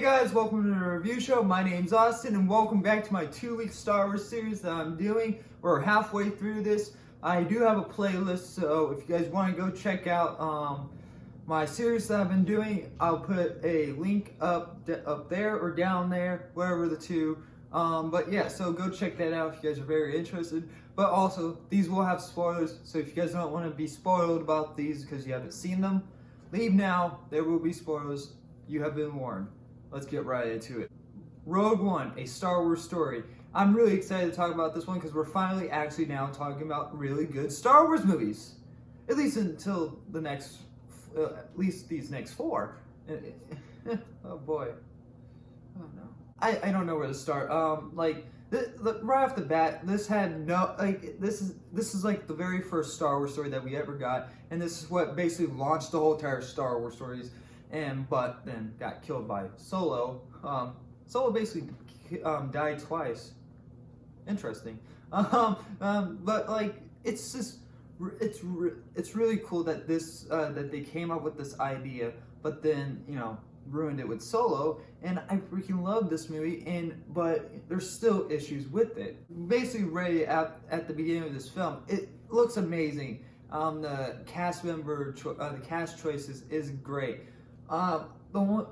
guys, welcome to the review show. My name's Austin and welcome back to my 2-week Star Wars series that I'm doing. We're halfway through this. I do have a playlist, so if you guys want to go check out my series that I've been doing, I'll put a link up there or down there, wherever the two. But yeah, so go check that out if you guys are very interested. But also, these will have spoilers, so if you guys don't want to be spoiled about these because you haven't seen them, leave now. There will be spoilers. You have been warned. Let's get right into it. Rogue One, a Star Wars story. I'm really excited to talk about this one because we're finally actually now talking about really good Star Wars movies. At least until the next, at least these next four. Oh boy. Oh no. I don't know where to start. Right off the bat, this had no, this is like the very first Star Wars story that we ever got, and this is what basically launched the whole entire Star Wars stories. But then got killed by Solo. Solo basically died twice. Interesting. But like it's just it's really cool that this that they came up with this idea, but then ruined it with Solo. And I freaking love this movie. But there's still issues with it. Basically, right at the beginning of this film, it looks amazing. The cast choices is great. The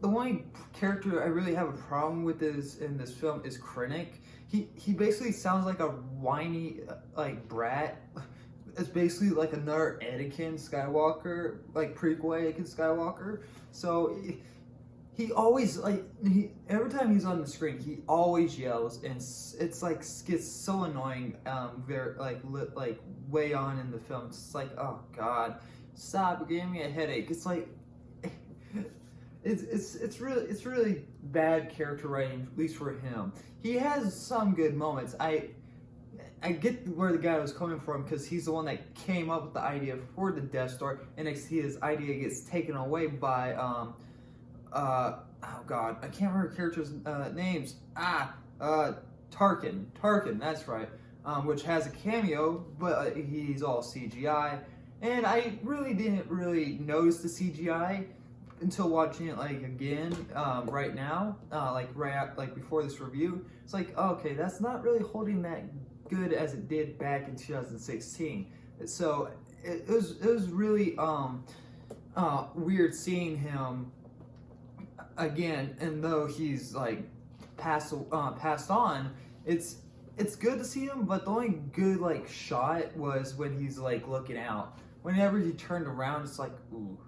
only character I really have a problem with in this film is Krennic. He basically sounds like a whiny brat. It's basically like another Anakin Skywalker, like prequel Anakin Skywalker. So he always every time he's on the screen, he always yells, and it's like gets so annoying. Very way on in the film. It's like, oh god, stop! You're giving me a headache. It's like. It's really bad character writing, at least for him. He has some good moments. I get where the guy was coming from because he's the one that came up with the idea for the Death Star, and his idea gets taken away by oh god, I can't remember characters' names. Tarkin, that's right. Which has a cameo, but he's all CGI, and I really didn't notice the CGI until watching it again right now, before this review. It's like, okay, that's not really holding that good as it did back in 2016. So it was really weird seeing him again, and though he's passed on, it's good to see him. But the only good shot was when he's looking out. Whenever he turned around, it's like, ooh,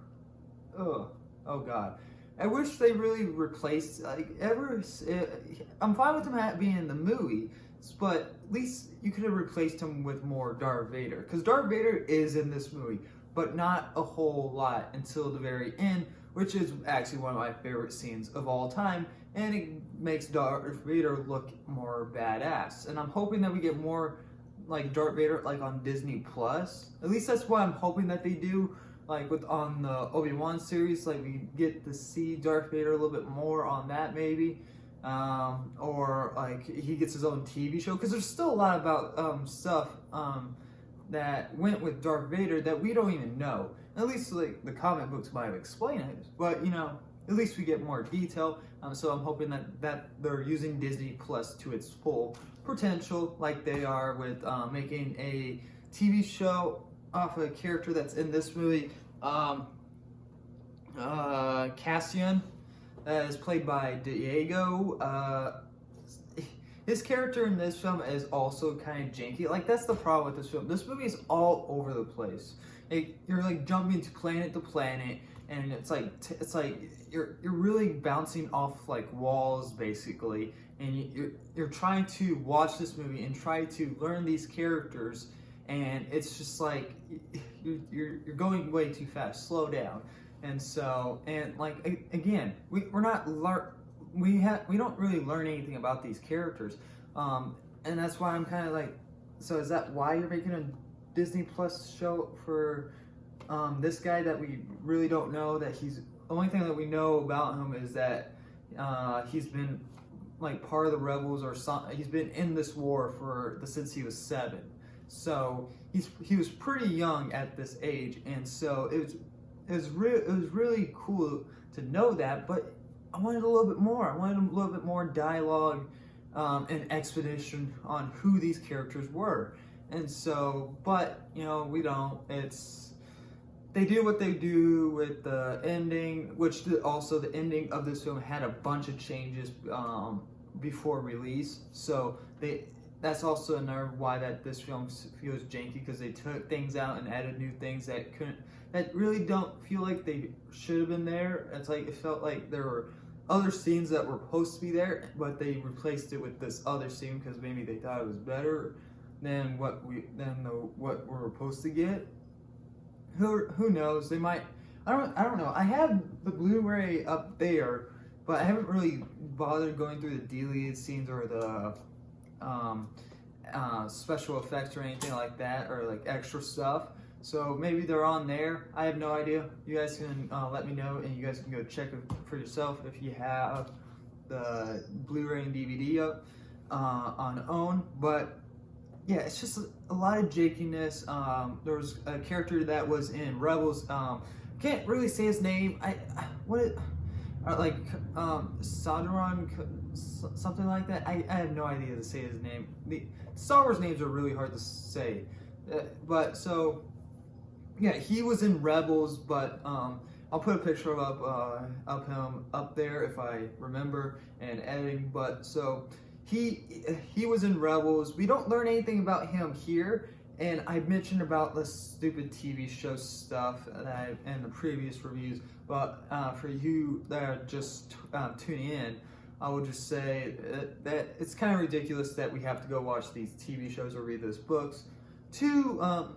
ugh. Oh god, I wish they really replaced I'm fine with him being in the movie, but at least you could have replaced him with more Darth Vader, because Darth Vader is in this movie, but not a whole lot until the very end, which is actually one of my favorite scenes of all time, and it makes Darth Vader look more badass. And I'm hoping that we get more Darth Vader on Disney Plus. At least that's what I'm hoping that they do. On the Obi-Wan series, we get to see Darth Vader a little bit more on that, maybe, or he gets his own TV show, because there's still a lot about stuff that went with Darth Vader that we don't even know. At least the comic books might have explained it, but at least we get more detail. So I'm hoping that they're using Disney Plus to its full potential, like they are with making a TV show off a character that's in this movie, Cassian, that is played by Diego. His character in this film is also kind of janky. That's the problem with this film. This movie is all over the place. You're jumping to planet, and it's like you're really bouncing off walls basically, and you're trying to watch this movie and try to learn these characters. And it's just you're going way too fast. Slow down. And so, again, we don't really learn anything about these characters. And that's why I'm kind of so is that why you're making a Disney Plus show for this guy that we really don't know? That the only thing that we know about him is that he's been part of the rebels, or he's been in this war since he was 7. So he was pretty young at this age, and so it was really cool to know that. But I wanted a little bit more. I wanted a little bit more dialogue and explanation on who these characters were. And so, but you know, we don't. They do what they do with the ending, which also the ending of this film had a bunch of changes before release. So that's also another why that this film feels janky, because they took things out and added new things that really don't feel like they should have been there. It's like it felt like there were other scenes that were supposed to be there, but they replaced it with this other scene because maybe they thought it was better than what we're supposed to get. Who knows? They might. I don't know. I have the Blu-ray up there, but I haven't really bothered going through the deleted scenes or the special effects or anything like that, or like extra stuff. So maybe they're on there. I have no idea. You guys can let me know, and you guys can go check it for yourself if you have the Blu-ray and DVD up on own. But yeah, it's just a lot of jankiness. There was a character that was in Rebels. Can't really say his name. Sadron, something like that. I have no idea to say his name. The Star Wars names are really hard to say. But so, yeah, he was in Rebels, but I'll put a picture of him up there if I remember and editing. But so he was in Rebels. We don't learn anything about him here. And I mentioned about the stupid TV show stuff that in the previous reviews, but for you that are just tuning in, I will just say that it's kind of ridiculous that we have to go watch these TV shows or read those books to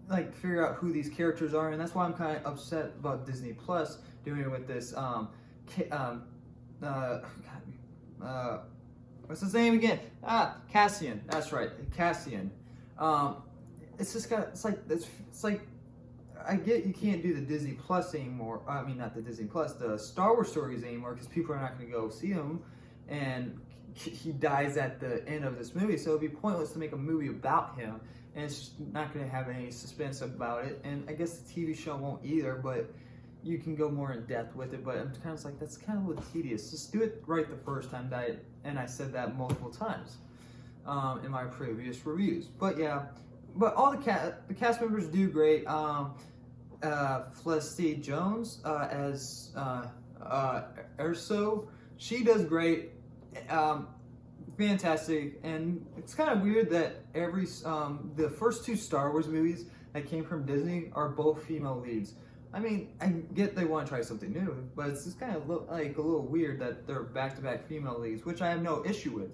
like figure out who these characters are, and that's why I'm kind of upset about Disney Plus doing it with this what's his name again? Cassian. That's right, Cassian. It's just it's like I get you can't do the Disney Plus anymore. I mean, not the Disney Plus, the Star Wars stories anymore, because people are not going to go see him, and he dies at the end of this movie. So it'd be pointless to make a movie about him, and it's not going to have any suspense about it. And I guess the TV show won't either, but you can go more in depth with it. But I'm kind of like, that's kind of a little tedious. Just do it right the first time. And I said that multiple times in my previous reviews. But yeah. But all the cast members do great. Felicity Jones as Erso, she does great, fantastic. And it's kind of weird that the first two Star Wars movies that came from Disney are both female leads. I mean, I get they want to try something new, but it's just kind of like a little weird that they're back-to-back female leads, which I have no issue with.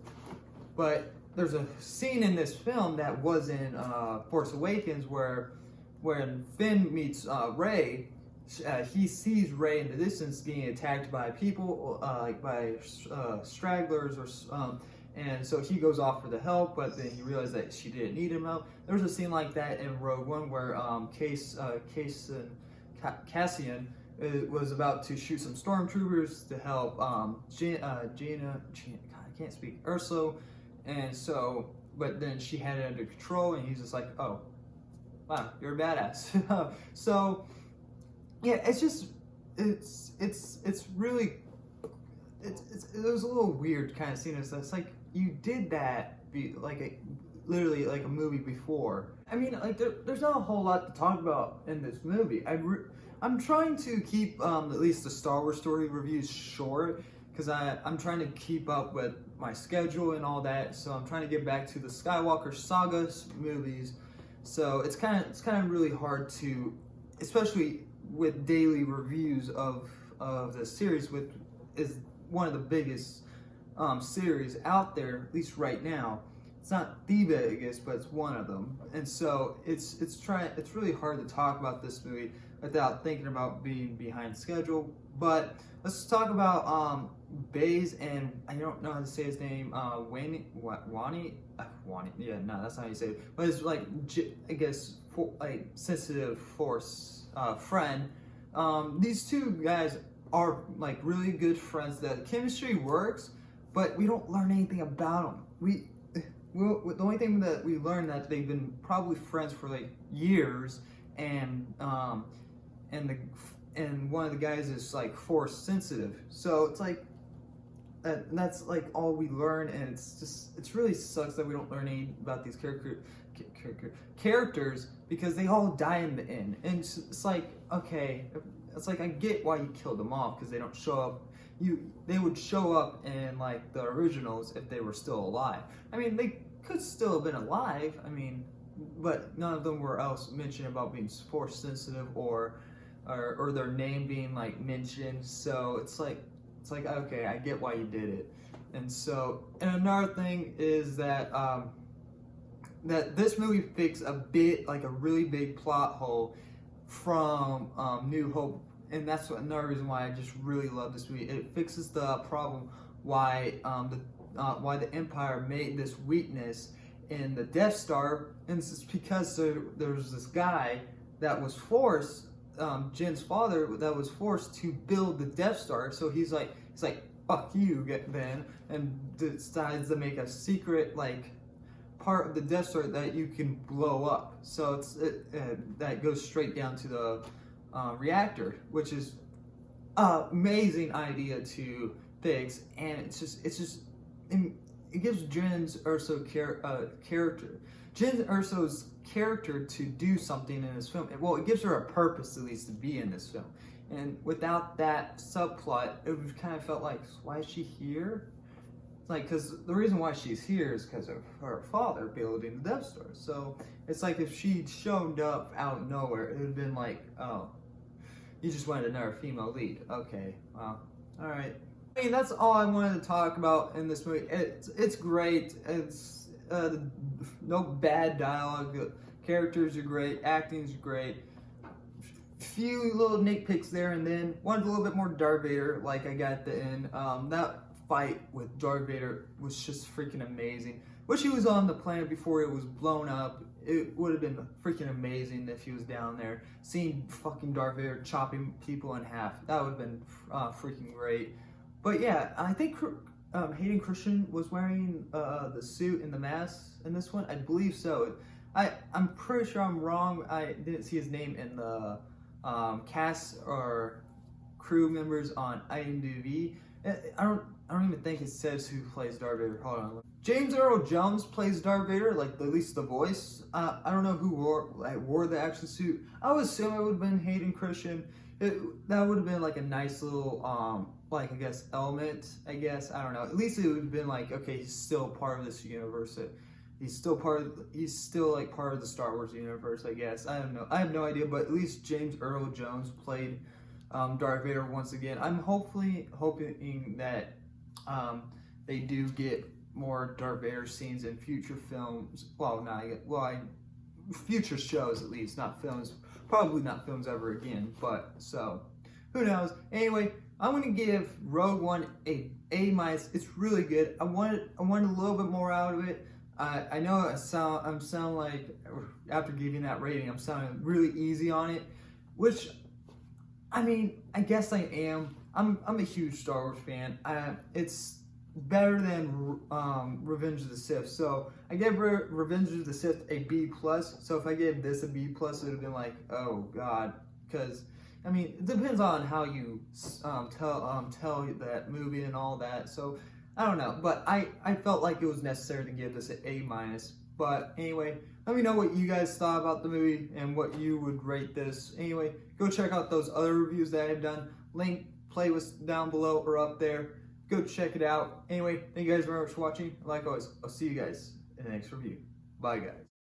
But there's a scene in this film that was in Force Awakens where when Finn meets Rey, he sees Rey in the distance being attacked by people, like by stragglers, and so he goes off for the help, but then he realizes that she didn't need him help. There's a scene like that in Rogue One where Cassian was about to shoot some stormtroopers to help Gina, I can't speak, Ursula. And so, but then she had it under control, and he's just like, oh, wow, you're a badass. So, yeah, it's just, it was a little weird kind of scene. It's like, you did that, literally like a movie before. I mean, like, there's not a whole lot to talk about in this movie. I'm trying to keep at least the Star Wars story reviews short, because I'm trying to keep up with my schedule and all that. So I'm trying to get back to the Skywalker Saga movies. So it's kind of really hard to, especially with daily reviews of the series, which is one of the biggest series out there, at least right now. It's not the biggest, but it's one of them. And so it's really hard to talk about this movie without thinking about being behind schedule. But let's talk about Baze, and I don't know how to say his name, Wani, yeah, no, that's not how you say it, but it's like, I guess, sensitive Force friend. These two guys are like really good friends. The chemistry works, but we don't learn anything about them. The only thing that we learn that they've been probably friends for like years, and one of the guys is like Force sensitive. So it's like, and that's like all we learn, and it's really sucks that we don't learn any about these characters because they all die in the end, and it's like, okay, it's like I get why you killed them off because they don't show up. They would show up in like the originals if they were still alive. I mean, they could still have been alive. I mean, but none of them were else mentioned about being force sensitive or their name being like mentioned. So it's like okay, I get why you did it. And so, and another thing is that that this movie fixed a really big plot hole from New Hope, and that's another reason why I just really love this movie. It fixes the problem why the Empire made this weakness in the Death Star, and it's because there was this guy that was forced, Jin's father, that was forced to build the Death Star. So he's like fuck you then, and decides to make a secret like part of the Death Star that you can blow up. So that goes straight down to the reactor, which is an amazing idea to fix, and it gives Jin Erso Erso's character to do something in this film. Well, it gives her a purpose at least to be in this film. And without that subplot, it kind of felt like, why is she here? Like, because the reason why she's here is because of her father building the Death Star. So it's like if she'd showed up out of nowhere, it would have been like, oh, you just wanted another female lead. Okay, well, all right. I mean, that's all I wanted to talk about in this movie. It's great. It's no bad dialogue. The characters are great. Acting's great. Few little nitpicks there and then. Wanted a little bit more Darth Vader, like I got at the end. That fight with Darth Vader was just freaking amazing. Wish he was on the planet before it was blown up. It would have been freaking amazing if he was down there. Seeing fucking Darth Vader chopping people in half. That would have been freaking great. But yeah, I think Hayden Christensen was wearing the suit and the mask in this one. I believe so. I'm pretty sure I'm wrong. I didn't see his name in the cast or crew members on IMDb. I don't even think it says who plays Darth Vader. Hold on. James Earl Jones plays Darth Vader, like at least the voice. I don't know who wore the action suit. I would assume it would have been Hayden Christensen. That would have been like a nice little like I guess element. I don't know. At least it would have been like, okay, he's still part of this universe. He's still like part of the Star Wars universe, I guess. I don't know. I have no idea, but at least James Earl Jones played Darth Vader once again. I'm hoping that they do get more Darth Vader scenes in future films. Future shows at least, not films. Probably not films ever again. But so, who knows? Anyway, I'm gonna give Rogue One a A-. It's really good. I wanted a little bit more out of it. I know I'm sound like, after giving that rating, I'm sounding really easy on it, which, I mean, I guess I am. I'm a huge Star Wars fan. It's better than Revenge of the Sith. So I gave Revenge of the Sith a B+. So if I gave this a B+, it would have been like, oh god, because I mean, it depends on how you tell that movie and all that. So I don't know, but I felt like it was necessary to give this an A-. But anyway, let me know what you guys thought about the movie and what you would rate this. Anyway, go check out those other reviews that I've done. Link, playlist down below or up there. Go check it out. Anyway, thank you guys very much for watching. Like always, I'll see you guys in the next review. Bye, guys.